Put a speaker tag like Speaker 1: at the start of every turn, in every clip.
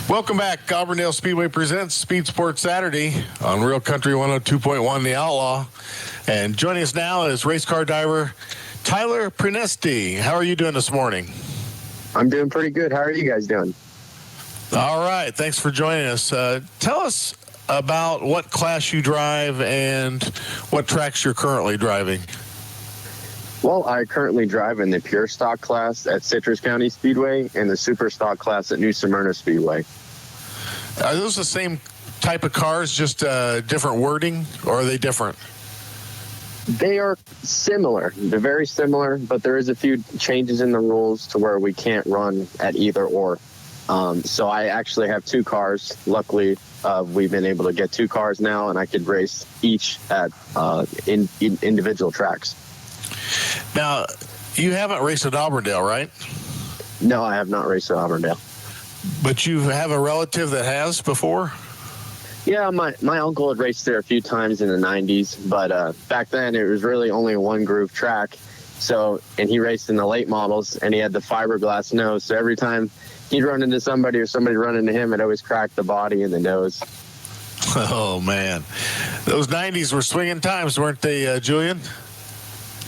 Speaker 1: Welcome back. Auburndale Speedway presents Speed Sports Saturday on Real Country 102.1 The Outlaw. And joining us now is race car driver Tyler Prenesti. How are you doing this morning?
Speaker 2: I'm doing pretty good. How are you guys doing?
Speaker 1: All right. Thanks for joining us. Tell us about what class you drive and what tracks you're currently driving.
Speaker 2: Well, I currently drive in the pure stock class at Citrus County Speedway and the super stock class at New Smyrna Speedway.
Speaker 1: Are those the same type of cars, just different wording, or are they different?
Speaker 2: They are similar. They're very similar, but there is a few changes in the rules to where we can't run at either or. So I actually have two cars. Luckily, we've been able to get two cars now, and I could race each at in individual tracks.
Speaker 1: Now, you haven't raced at Auburndale, right?
Speaker 2: No, I have not raced at Auburndale.
Speaker 1: But you have a relative that has before?
Speaker 2: Yeah, my uncle had raced there a few times in the 90s, but back then it was really only a one-groove track. So, and he raced in the late models, and he had the fiberglass nose. So every time he'd run into somebody or somebody run into him, it always cracked the body and the nose.
Speaker 1: Oh, man. Those 90s were swinging times, weren't they, Julian?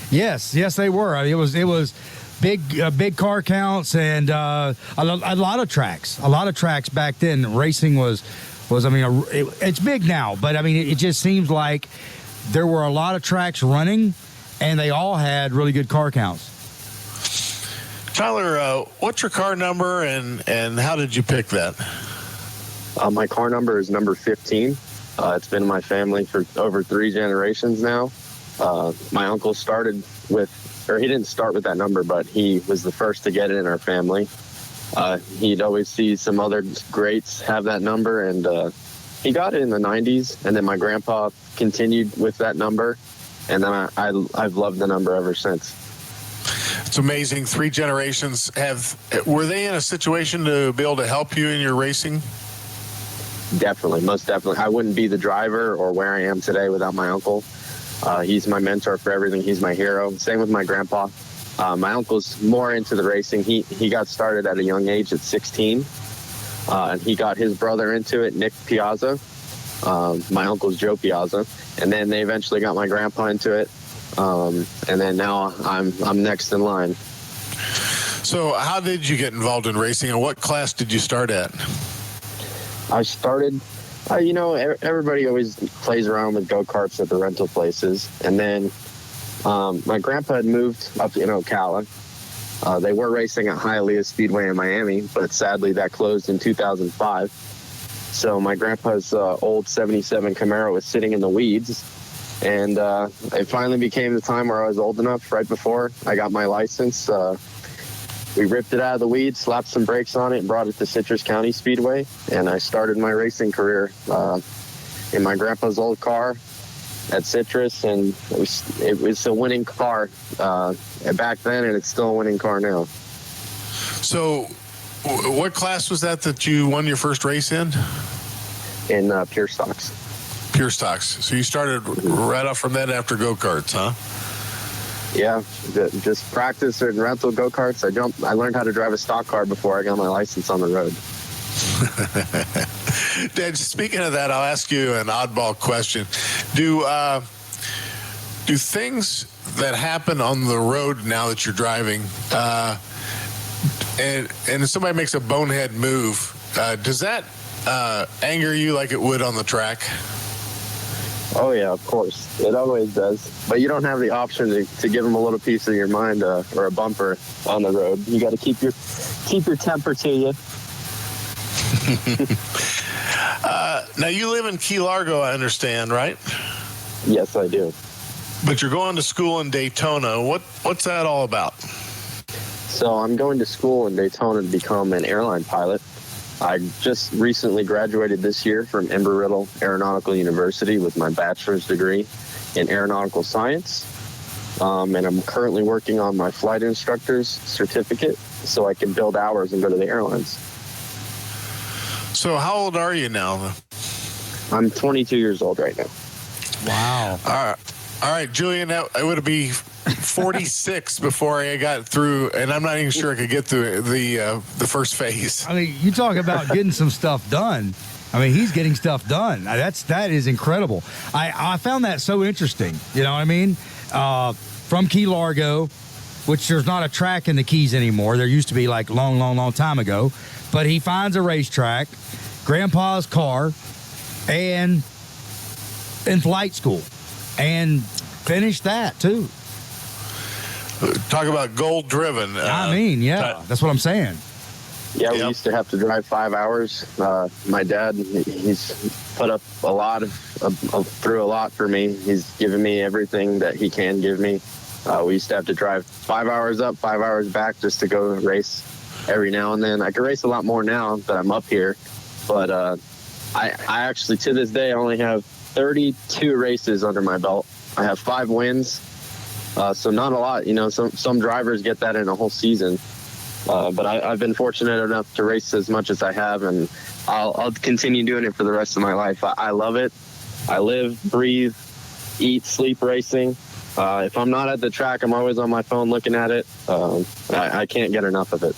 Speaker 3: Yes, they were. It was big car counts and a lot of tracks. A lot of tracks back then. Racing was it's big now, but I mean, it just seems like there were a lot of tracks running, and they all had really good car counts.
Speaker 1: Tyler, what's your car number and how did you pick that?
Speaker 2: My car number is number 15. It's been in my family for over 3 generations now. My uncle started with, or he didn't start with that number, but he was the first to get it in our family. He'd always see some other greats have that number, and he got it in the 90s, and then my grandpa continued with that number, and then I've loved the number ever since.
Speaker 1: It's amazing. 3 generations. Were they in a situation to be able to help you in your racing?
Speaker 2: Definitely, most definitely. I wouldn't be the driver or where I am today without my uncle. He's my mentor for everything. He's my hero. Same with my grandpa. My uncle's more into the racing. He got started at a young age at 16. And he got his brother into it, Nick Piazza. My uncle's Joe Piazza. And then they eventually got my grandpa into it. And then now I'm next in line.
Speaker 1: So how did you get involved in racing, and what class did you start at?
Speaker 2: I started... everybody always plays around with go-karts at the rental places. And then my grandpa had moved up in Ocala. They were racing at Hialeah Speedway in Miami, but sadly that closed in 2005. So my grandpa's old 77 Camaro was sitting in the weeds. And it finally became the time where I was old enough, right before I got my license. We ripped it out of the weeds, slapped some brakes on it, and brought it to Citrus County Speedway. And I started my racing career in my grandpa's old car at Citrus, and it was a winning car back then, and it's still a winning car now.
Speaker 1: So what class was that you won your first race in?
Speaker 2: In pure stocks.
Speaker 1: Pure stocks. So you started right off from that after go-karts, huh?
Speaker 2: Yeah, just practice and rental go-karts. I learned how to drive a stock car before I got my license on the road.
Speaker 1: Dad, speaking of that, I'll ask you an oddball question. Do things that happen on the road now that you're driving, and if somebody makes a bonehead move, does that anger you like it would on the track?
Speaker 2: Oh, yeah, of course. It always does. But you don't have the option to give them a little piece of your mind or a bumper on the road. You got to keep your temper to you.
Speaker 1: Now, you live in Key Largo, I understand, right?
Speaker 2: Yes, I do.
Speaker 1: But you're going to school in Daytona. What's that all about?
Speaker 2: So I'm going to school in Daytona to become an airline pilot. I just recently graduated this year from Embry-Riddle Aeronautical University with my bachelor's degree in aeronautical science. And I'm currently working on my flight instructor's certificate so I can build hours and go to the airlines.
Speaker 1: So how old are you now?
Speaker 2: I'm 22 years old right now.
Speaker 3: Wow.
Speaker 1: All right, Julian, it would be 46 before I got through, and I'm not even sure I could get through the first phase.
Speaker 3: I mean, you talk about getting some stuff done. I mean, he's getting stuff done. That is incredible. I found that so interesting. You know what I mean? From Key Largo, which there's not a track in the Keys anymore. There used to be like long time ago. But he finds a racetrack, Grandpa's car, and in flight school, and finished that too.
Speaker 1: Talk about gold driven.
Speaker 3: I mean, yeah, that's what I'm saying.
Speaker 2: Yeah, we used to have to drive 5 hours. My dad, he's put up a lot through a lot for me. He's given me everything that he can give me. We used to have to drive 5 hours up, 5 hours back just to go race every now and then. I can race a lot more now that I'm up here, but I actually, to this day, only have 32 races under my belt. I have 5 wins, so not a lot. You know, some drivers get that in a whole season. But I've been fortunate enough to race as much as I have, and I'll continue doing it for the rest of my life. I love it. I live, breathe, eat, sleep racing. If I'm not at the track, I'm always on my phone looking at it. I can't get enough of it.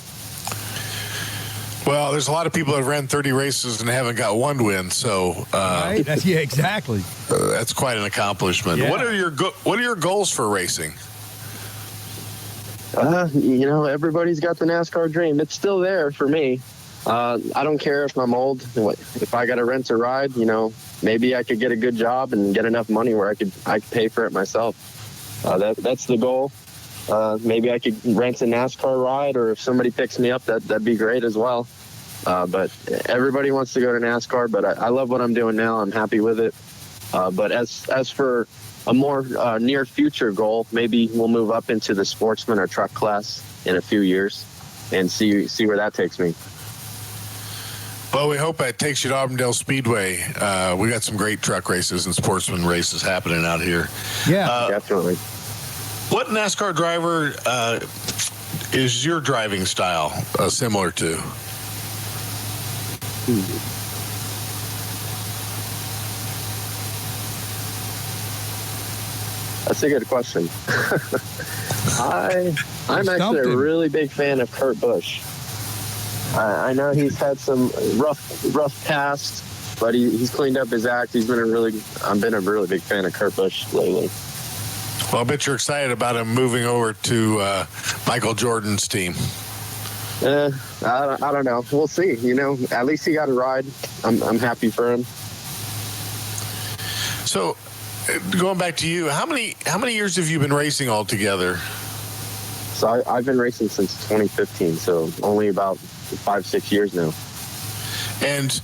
Speaker 1: Well, there's a lot of people that have ran 30 races and haven't got one win, so
Speaker 3: Right? Yeah, exactly.
Speaker 1: That's quite an accomplishment.
Speaker 3: Yeah.
Speaker 1: What are your goals for racing?
Speaker 2: You know, everybody's got the NASCAR dream. It's still there for me. I don't care if I'm old. If I got to rent a ride, you know, maybe I could get a good job and get enough money where I could pay for it myself. That's the goal. Maybe I could rent a NASCAR ride, or if somebody picks me up, that'd be great as well. But everybody wants to go to NASCAR, but I love what I'm doing now. I'm happy with it. But as for a more near future goal, maybe we'll move up into the sportsman or truck class in a few years and see where that takes me.
Speaker 1: Well, we hope that takes you to Auburndale Speedway. We got some great truck races and sportsman races happening out here.
Speaker 3: Yeah,
Speaker 2: Definitely.
Speaker 1: What NASCAR driver is your driving style similar to?
Speaker 2: That's a good question. I'm actually a really big fan of Kurt Busch. I know he's had some rough past, but he's cleaned up his act. I've been a really big fan of Kurt Busch lately.
Speaker 1: Well, I bet you're excited about him moving over to Michael Jordan's team.
Speaker 2: I don't know. We'll see. You know, at least he got a ride. I'm happy for him.
Speaker 1: So, going back to you, how many years have you been racing altogether?
Speaker 2: So I've been racing since 2015, so only about 5-6 years now.
Speaker 1: And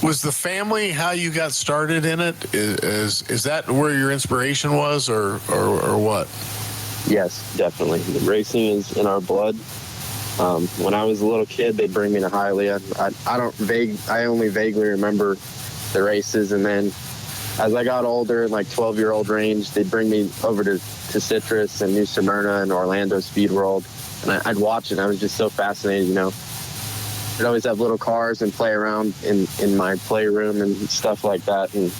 Speaker 1: was the family how you got started in it? Is that where your inspiration was, or what?
Speaker 2: Yes, definitely. The racing is in our blood. When I was a little kid, they'd bring me to Hialeah. I only vaguely remember the races, and then as I got older, in like 12-year-old range, they'd bring me over to Citrus and New Smyrna and Orlando Speed World, and I'd watch it. I was just so fascinated, you know. I'd always have little cars and play around in my playroom and stuff like that. And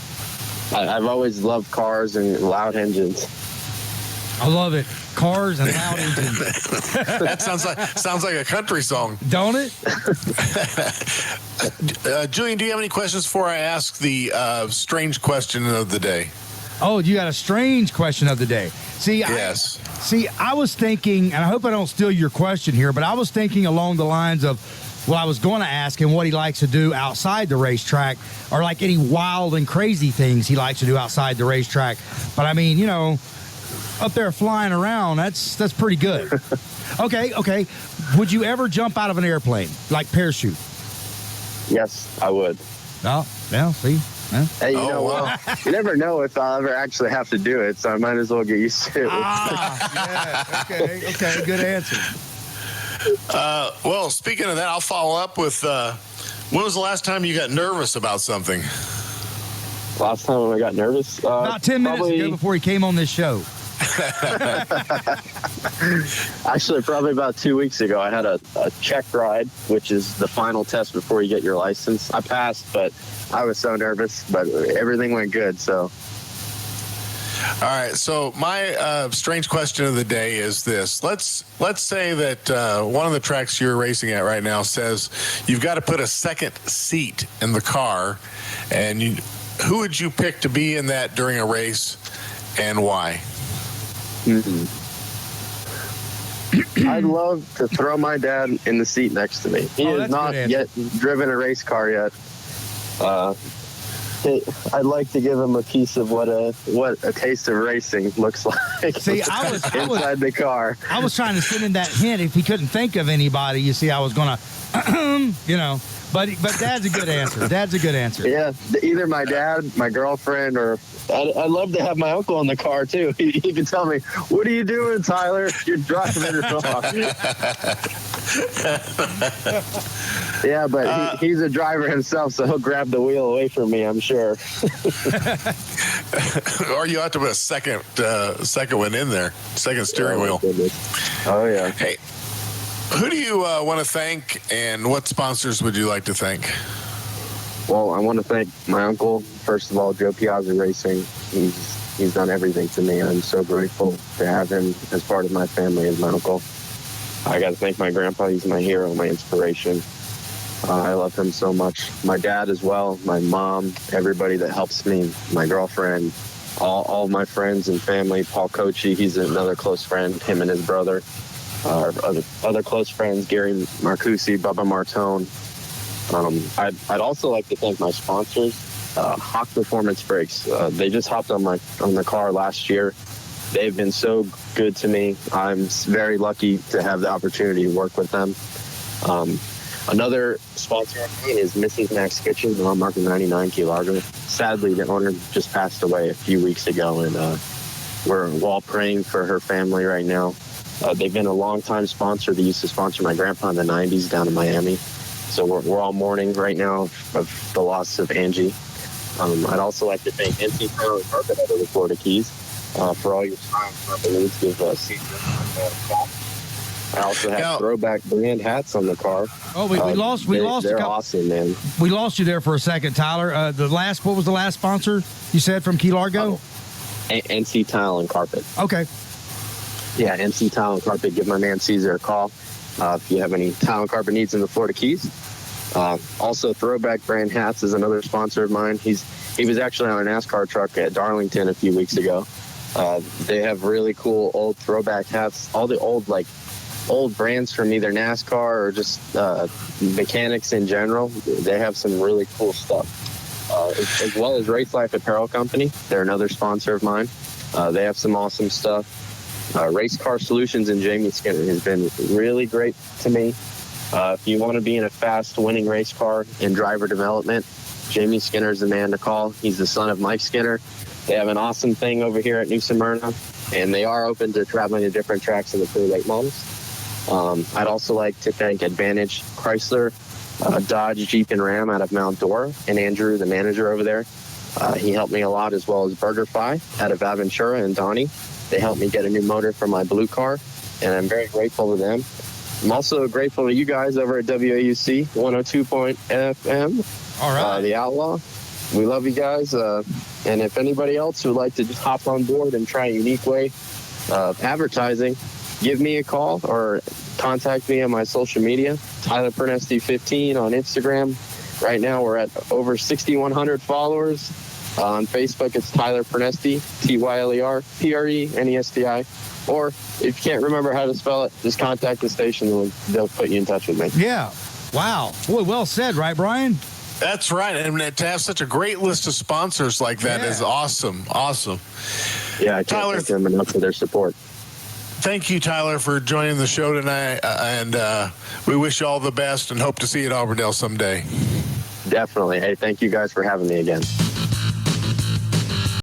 Speaker 2: I've always loved cars and loud engines.
Speaker 3: I love it. Cars and loud engines.
Speaker 1: That sounds like a country song.
Speaker 3: Don't it?
Speaker 1: Julian, do you have any questions before I ask the strange question of the day?
Speaker 3: Oh, you got a strange question of the day. See,
Speaker 1: Yes.
Speaker 3: I was thinking, and I hope I don't steal your question here, but I was thinking along the lines of what I was going to ask him, what he likes to do outside the racetrack, or like any wild and crazy things he likes to do outside the racetrack. But I mean, you know, up there flying around, that's pretty good. Okay. Would you ever jump out of an airplane, like parachute?
Speaker 2: Yes, I would.
Speaker 3: No, see? Yeah.
Speaker 2: Hey, you never know if I'll ever actually have to do it, so I might as well get used to it.
Speaker 3: Yeah. Okay. Good answer.
Speaker 1: Well, speaking of that, I'll follow up with when was the last time you got nervous about something?
Speaker 2: Last time I got nervous?
Speaker 3: About 10 minutes ago before he came on this show.
Speaker 2: Actually, probably about 2 weeks ago, I had a check ride, which is the final test before you get your license. I passed, but I was so nervous, but everything went good, so.
Speaker 1: All right. So my strange question of the day is this: Let's say that one of the tracks you're racing at right now says you've got to put a second seat in the car, and who would you pick to be in that during a race, and why?
Speaker 2: I'd love to throw my dad in the seat next to me. He has not yet driven a race car yet. I'd like to give him a piece of what a taste of racing looks like.
Speaker 3: See, I was
Speaker 2: inside the car.
Speaker 3: I was trying to send him that hint. If he couldn't think of anybody, you see, I was gonna, But Dad's a good answer. Dad's a good answer.
Speaker 2: Yeah, either my dad, my girlfriend, or I'd love to have my uncle in the car too. He can tell me, "What are you doing, Tyler? You're driving it wrong." Yeah, but he's a driver himself, so he'll grab the wheel away from me, I'm sure.
Speaker 1: Or you have to put a second one in there, second steering wheel.
Speaker 2: Oh, yeah.
Speaker 1: Hey, who do you want to thank, and what sponsors would you like to thank?
Speaker 2: Well, I want to thank my uncle, first of all, Joe Piazza Racing. He's done everything to me. I'm so grateful to have him as part of my family as my uncle. I got to thank my grandpa. He's my hero, my inspiration. I love him so much. My dad as well, my mom, everybody that helps me, my girlfriend, all my friends and family. Paul Cochi, he's another close friend, him and his brother. Our other close friends, Gary Marcusi, Bubba Martone. I'd also like to thank my sponsors, WAUC Performance Brakes. They just hopped on the car last year. They've been so good to me. I'm very lucky to have the opportunity to work with them. Another sponsor of mine is Mrs. Max Kitchen on Market 99 Key Largo. Sadly, the owner just passed away a few weeks ago, and we're all praying for her family right now. They've been a long-time sponsor. They used to sponsor my grandpa in the 90s down in Miami. So we're all mourning right now of the loss of Angie. I'd also like to thank NC Apparel and Carpet out of the Florida Keys for all your time. Give Cesar a call. I also have Throwback brand hats on the car.
Speaker 3: Oh, we lost.
Speaker 2: They're awesome, man.
Speaker 3: We lost you there for a second, Tyler. What was the last sponsor you said from Key Largo?
Speaker 2: NC Tile and Carpet.
Speaker 3: Okay.
Speaker 2: Yeah, NC Tile and Carpet. Give my man Cesar a call if you have any tile and carpet needs in the Florida Keys. Also, Throwback brand hats is another sponsor of mine. He was actually on a NASCAR truck at Darlington a few weeks ago. They have really cool old Throwback hats. All the old brands from either NASCAR or just mechanics in general. They have some really cool stuff. As well as Race Life Apparel Company. They're another sponsor of mine. They have some awesome stuff. Racecar Solutions and Jamie Skinner has been really great to me. If you want to be in a fast winning race car in driver development, Jamie Skinner is the man to call. He's the son of Mike Skinner. They have an awesome thing over here at New Smyrna, and they are open to traveling to different tracks in the pretty late models. I'd also like to thank Advantage Chrysler, Dodge, Jeep, and Ram out of Mount Dora, and Andrew, the manager over there. He helped me a lot, as well as BurgerFi out of Aventura and Donnie. They helped me get a new motor for my blue car, and I'm very grateful to them. I'm also grateful to you guys over at WAUC 102.FM.
Speaker 3: All right.
Speaker 2: The Outlaw. We love you guys. And if anybody else would like to just hop on board and try a unique way of advertising, give me a call or contact me on my social media. Tyler Prenesti 15 on Instagram. Right now we're at over 6,100 followers. On Facebook, it's Tyler Prenesti, Tyler Prenesti. Or if you can't remember how to spell it, just contact the station and they'll put you in touch with me.
Speaker 3: Yeah. Wow. Boy, well said, right, Brian?
Speaker 1: That's right. And to have such a great list of sponsors like that is awesome. Awesome.
Speaker 2: Yeah, I can't thank them enough for their support.
Speaker 1: Thank you, Tyler, for joining the show tonight. And we wish you all the best and hope to see you at Auburndale someday.
Speaker 2: Definitely. Hey, thank you guys for having me again.